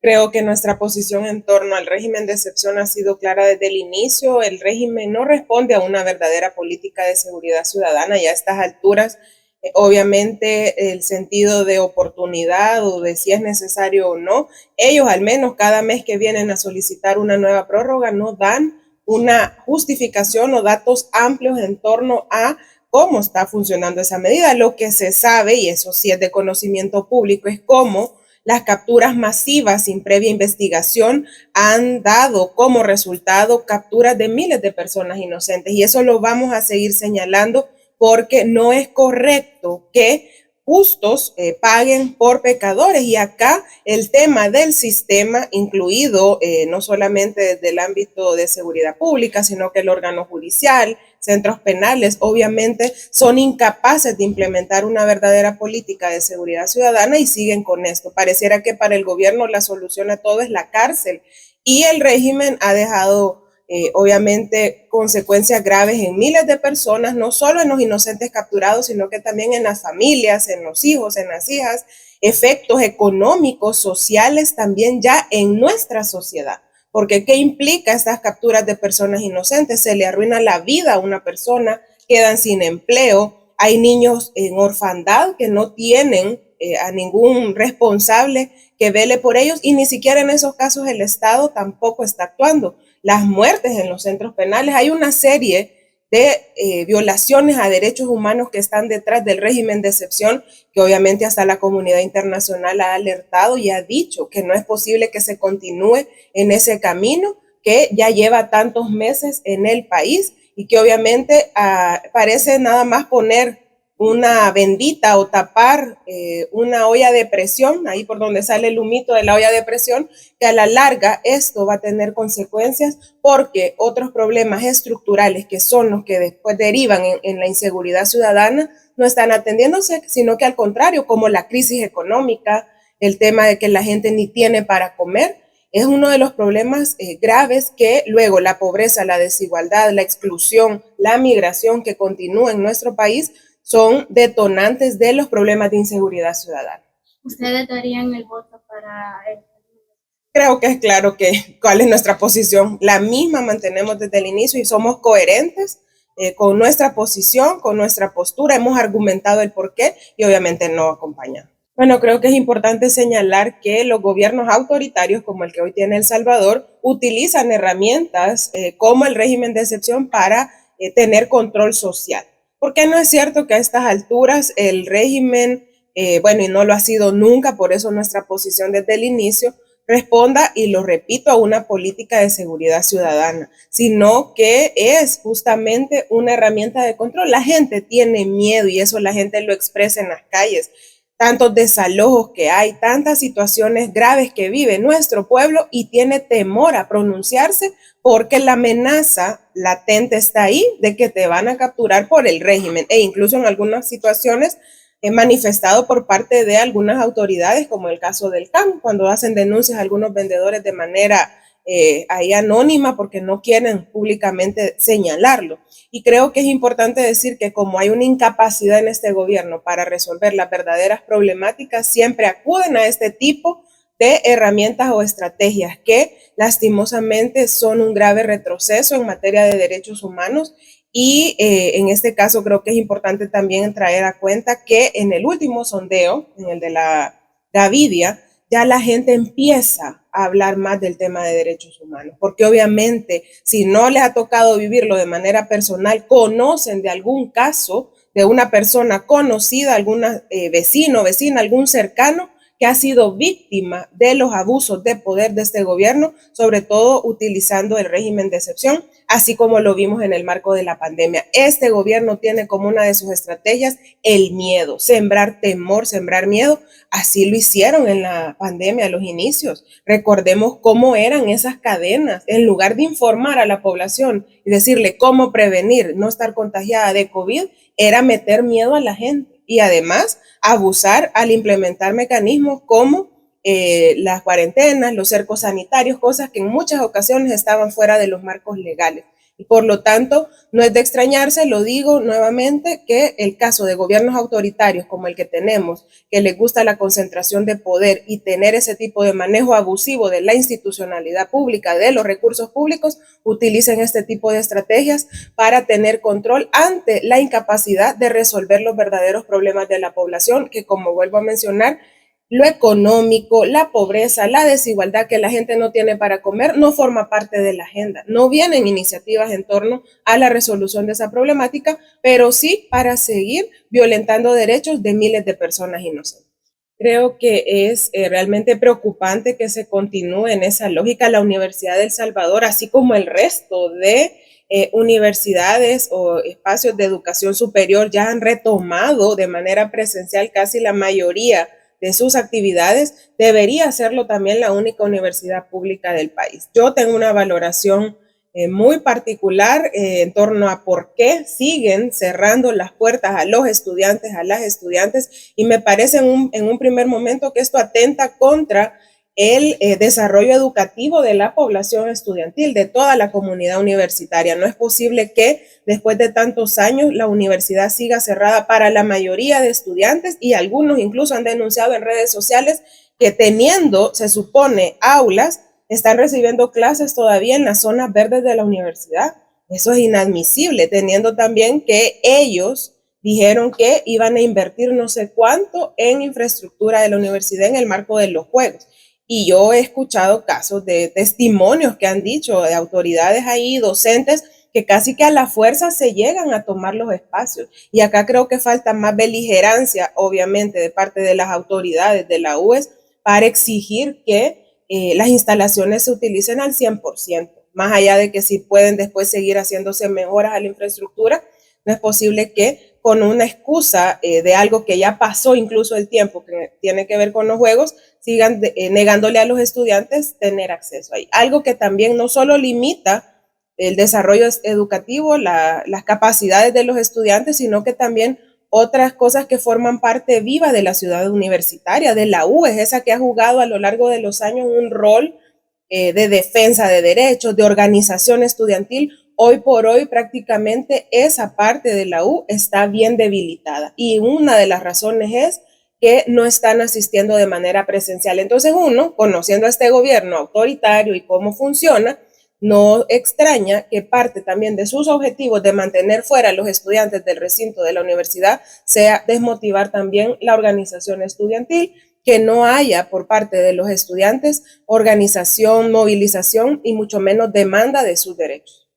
Creo que nuestra posición en torno al régimen de excepción ha sido clara desde el inicio. El régimen no responde a una verdadera política de seguridad ciudadana y a estas alturas, obviamente, el sentido de oportunidad o de si es necesario o no, ellos al menos cada mes que vienen a solicitar una nueva prórroga no dan una justificación o datos amplios en torno a cómo está funcionando esa medida. Lo que se sabe, y eso sí es de conocimiento público, es cómo las capturas masivas sin previa investigación han dado como resultado capturas de miles de personas inocentes y eso lo vamos a seguir señalando porque no es correcto que justos paguen por pecadores y acá el tema del sistema, incluido no solamente desde el ámbito de seguridad pública, sino que el órgano judicial, centros penales, obviamente son incapaces de implementar una verdadera política de seguridad ciudadana y siguen con esto. Pareciera que para el gobierno la solución a todo es la cárcel y el régimen ha dejado obviamente consecuencias graves en miles de personas, no solo en los inocentes capturados, sino que también en las familias, en los hijos, en las hijas, efectos económicos, sociales también ya en nuestra sociedad. Porque ¿qué implica estas capturas de personas inocentes? Se le arruina la vida a una persona, quedan sin empleo, hay niños en orfandad que no tienen a ningún responsable que vele por ellos y ni siquiera en esos casos el Estado tampoco está actuando. Las muertes en los centros penales, hay una serie de violaciones a derechos humanos que están detrás del régimen de excepción, que obviamente hasta la comunidad internacional ha alertado y ha dicho que no es posible que se continúe en ese camino que ya lleva tantos meses en el país y que obviamente parece nada más poner una bendita o tapar una olla de presión, ahí por donde sale el humito de la olla de presión, que a la larga esto va a tener consecuencias porque otros problemas estructurales que son los que después derivan en la inseguridad ciudadana no están atendiéndose, sino que al contrario, como la crisis económica, el tema de que la gente ni tiene para comer, es uno de los problemas graves que luego la pobreza, la desigualdad, la exclusión, la migración que continúa en nuestro país son detonantes de los problemas de inseguridad ciudadana. ¿Ustedes darían el voto para el? Creo que es claro que cuál es nuestra posición. La misma mantenemos desde el inicio y somos coherentes con nuestra posición, con nuestra postura. Hemos argumentado el porqué y obviamente no acompañamos. Bueno, creo que es importante señalar que los gobiernos autoritarios, como el que hoy tiene El Salvador, utilizan herramientas como el régimen de excepción para tener control social. Porque no es cierto que a estas alturas el régimen, bueno, y no lo ha sido nunca, por eso nuestra posición desde el inicio, responda, y lo repito, a una política de seguridad ciudadana, sino que es justamente una herramienta de control. La gente tiene miedo y eso la gente lo expresa en las calles. Tantos desalojos que hay, tantas situaciones graves que vive nuestro pueblo y tiene temor a pronunciarse porque la amenaza latente está ahí de que te van a capturar por el régimen e incluso en algunas situaciones manifestado por parte de algunas autoridades, como el caso del CAM, cuando hacen denuncias a algunos vendedores de manera ahí anónima porque no quieren públicamente señalarlo. Y creo que es importante decir que como hay una incapacidad en este gobierno para resolver las verdaderas problemáticas, siempre acuden a este tipo de herramientas o estrategias que lastimosamente son un grave retroceso en materia de derechos humanos y en este caso creo que es importante también traer a cuenta que en el último sondeo, en el de la Gavidia, ya la gente empieza a hablar más del tema de derechos humanos, porque obviamente si no les ha tocado vivirlo de manera personal, conocen de algún caso de una persona conocida, algún vecino, vecina, algún cercano que ha sido víctima de los abusos de poder de este gobierno, sobre todo utilizando el régimen de excepción, así como lo vimos en el marco de la pandemia. Este gobierno tiene como una de sus estrategias el miedo, sembrar temor, sembrar miedo. Así lo hicieron en la pandemia a los inicios. Recordemos cómo eran esas cadenas. En lugar de informar a la población y decirle cómo prevenir no estar contagiada de COVID, era meter miedo a la gente y además abusar al implementar mecanismos como las cuarentenas, los cercos sanitarios, cosas que en muchas ocasiones estaban fuera de los marcos legales. Y por lo tanto, no es de extrañarse, lo digo nuevamente, que el caso de gobiernos autoritarios como el que tenemos, que les gusta la concentración de poder y tener ese tipo de manejo abusivo de la institucionalidad pública, de los recursos públicos, utilicen este tipo de estrategias para tener control ante la incapacidad de resolver los verdaderos problemas de la población, que como vuelvo a mencionar, lo económico, la pobreza, la desigualdad que la gente no tiene para comer, no forma parte de la agenda. No vienen iniciativas en torno a la resolución de esa problemática, pero sí para seguir violentando derechos de miles de personas inocentes. Creo que es realmente preocupante que se continúe en esa lógica. La Universidad de El Salvador, así como el resto de universidades o espacios de educación superior, ya han retomado de manera presencial casi la mayoría de sus actividades. Debería hacerlo también la única universidad pública del país. Yo tengo una valoración muy particular en torno a por qué siguen cerrando las puertas a los estudiantes, a las estudiantes, y me parece en un primer momento que esto atenta contra el desarrollo educativo de la población estudiantil, de toda la comunidad universitaria. No es posible que después de tantos años la universidad siga cerrada para la mayoría de estudiantes, y algunos incluso han denunciado en redes sociales que teniendo, se supone, aulas, están recibiendo clases todavía en las zonas verdes de la universidad. Eso es inadmisible, teniendo también que ellos dijeron que iban a invertir no sé cuánto en infraestructura de la universidad en el marco de los juegos. Y yo he escuchado casos de testimonios que han dicho de autoridades ahí, docentes, que casi que a la fuerza se llegan a tomar los espacios. Y acá creo que falta más beligerancia, obviamente, de parte de las autoridades de la UES para exigir que las instalaciones se utilicen al 100%, más allá de que si pueden después seguir haciéndose mejoras a la infraestructura, no es posible que con una excusa de algo que ya pasó incluso el tiempo, que tiene que ver con los juegos, sigan negándole a los estudiantes tener acceso ahí. Algo que también no solo limita el desarrollo educativo, las capacidades de los estudiantes, sino que también otras cosas que forman parte viva de la ciudad universitaria, de la U, es esa que ha jugado a lo largo de los años un rol de defensa de derechos, de organización estudiantil. Hoy por hoy prácticamente esa parte de la U está bien debilitada, y una de las razones es que no están asistiendo de manera presencial. Entonces uno, conociendo a este gobierno autoritario y cómo funciona, no extraña que parte también de sus objetivos de mantener fuera a los estudiantes del recinto de la universidad sea desmotivar también la organización estudiantil, que no haya por parte de los estudiantes organización, movilización y mucho menos demanda de sus derechos.